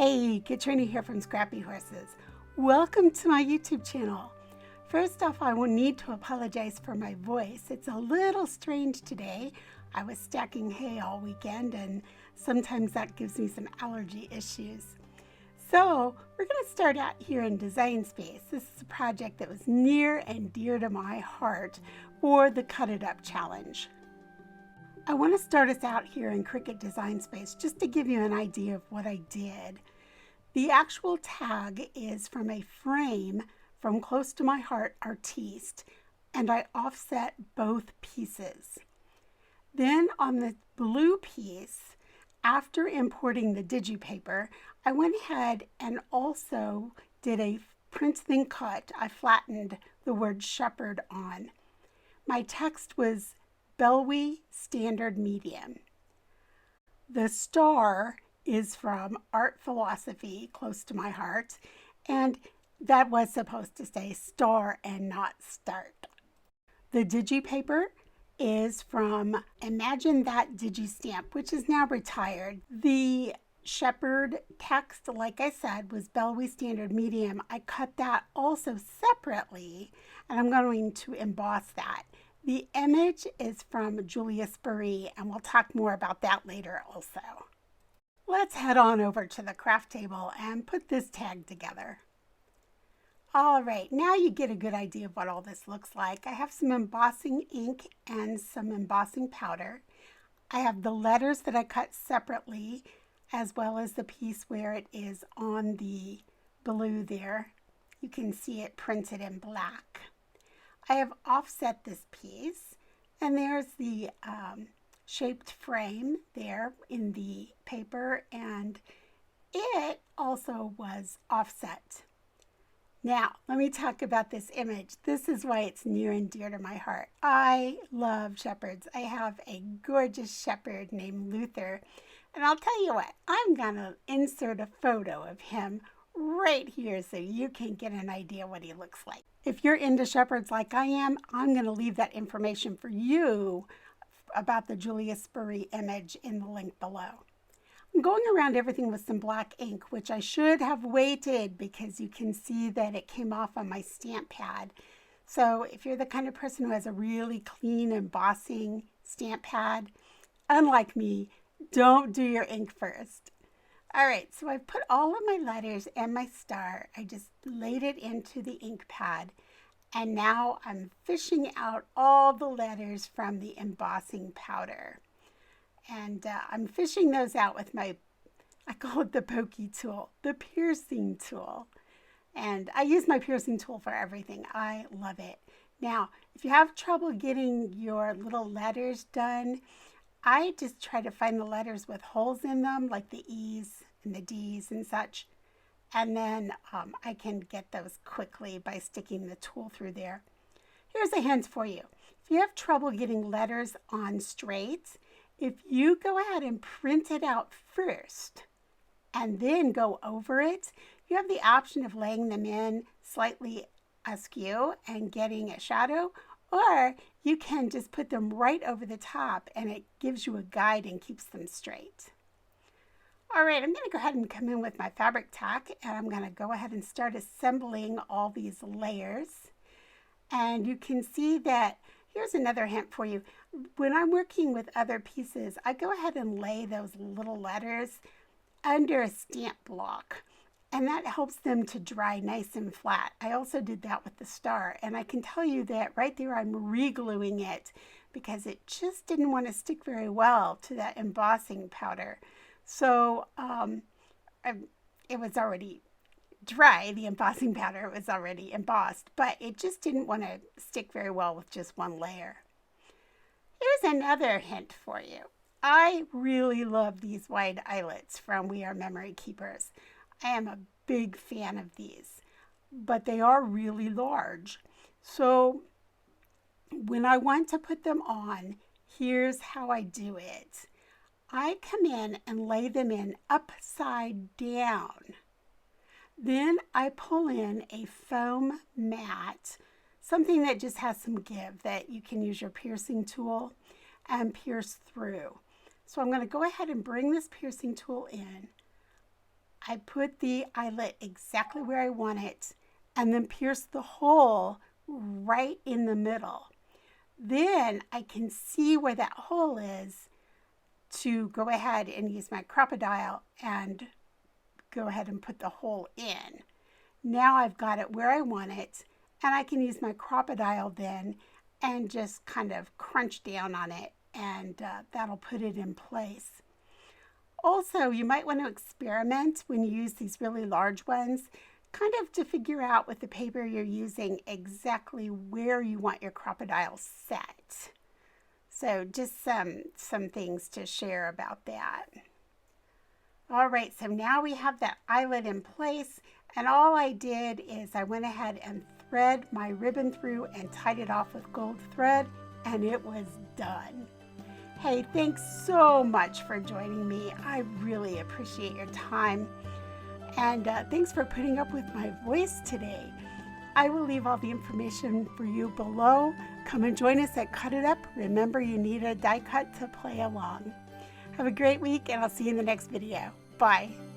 Hey, Katrina here from Scrappy Horses. Welcome to my YouTube channel. First off, I will need to apologize for my voice. It's a little strange today. I was stacking hay all weekend and sometimes that gives me some allergy issues. So we're going to start out here in Design Space. This is a project that was near and dear to my heart for the Cut It Up Challenge. I want to start us out here in Cricut Design Space just to give you an idea of what I did. The actual tag is from a frame from Close to My Heart Artiste, and I offset both pieces. Then on the blue piece, after importing the Digi paper, I went ahead and also did a print then cut. I flattened the word shepherd on. My text was Belwy Standard Medium. The star is from Art Philosophy, Close to My Heart, and that was supposed to say star and not start. The Digi paper is from Imagine That Digi Stamp, which is now retired. The shepherd text, like I said, was Belwy Standard Medium. I cut that also separately, and I'm going to emboss that. The image is from Julia Spiri, and we'll talk more about that later also. Let's head on over to the craft table and put this tag together. All right, now you get a good idea of what all this looks like. I have some embossing ink and some embossing powder. I have the letters that I cut separately, as well as the piece where it is on the blue there. You can see it printed in black. I have offset this piece, and there's the shaped frame there in the paper, and it also was offset. Now, let me talk about this image. This is why it's near and dear to my heart. I love shepherds. I have a gorgeous shepherd named Luther, and I'll tell you what, I'm gonna insert a photo of him right here so you can get an idea what he looks like. If you're into shepherds like I am, I'm going to leave that information for you about the Julia Spiri image in the link below. I'm going around everything with some black ink, which I should have weighted because you can see that it came off on my stamp pad. So if you're the kind of person who has a really clean embossing stamp pad, unlike me, don't do your ink first. All right, so I've put all of my letters and my star. I just laid it into the ink pad, and now I'm fishing out all the letters from the embossing powder. And I'm fishing those out with my, I call it the pokey tool, the piercing tool. And I use my piercing tool for everything. I love it. Now, if you have trouble getting your little letters done, I just try to find the letters with holes in them, like the E's and the D's and such. And then I can get those quickly by sticking the tool through there. Here's a hint for you. If you have trouble getting letters on straight, if you go ahead and print it out first and then go over it, you have the option of laying them in slightly askew and getting a shadow, or you can just put them right over the top and it gives you a guide and keeps them straight. All right, I'm going to go ahead and come in with my Fabri-Tac, and I'm going to go ahead and start assembling all these layers. And you can see that, here's another hint for you. When I'm working with other pieces, I go ahead and lay those little letters under a stamp block, and that helps them to dry nice and flat. I also did that with the star, and I can tell you that right there I'm re-gluing it because it just didn't want to stick very well to that embossing powder. So it was already dry, the embossing powder was already embossed, but it just didn't want to stick very well with just one layer. Here's another hint for you. I really love these wide eyelets from We Are Memory Keepers. I am a big fan of these, but they are really large. So when I want to put them on, here's how I do it. I come in and lay them in upside down. Then I pull in a foam mat, something that just has some give that you can use your piercing tool and pierce through. So I'm going to go ahead and bring this piercing tool in. I put the eyelet exactly where I want it and then pierce the hole right in the middle. Then I can see where that hole is to go ahead and use my crocodile and go ahead and put the hole in. Now I've got it where I want it, and I can use my crocodile then and just kind of crunch down on it, and that'll put it in place. Also, you might want to experiment when you use these really large ones, kind of to figure out with the paper you're using exactly where you want your crocodile set. So just some things to share about that. All right, so now we have that eyelet in place, and all I did is I went ahead and thread my ribbon through and tied it off with gold thread, and it was done. Hey, thanks so much for joining me. I really appreciate your time. And thanks for putting up with my voice today. I will leave all the information for you below. Come and join us at Cut It Up. Remember, you need a die cut to play along. Have a great week, and I'll see you in the next video. Bye.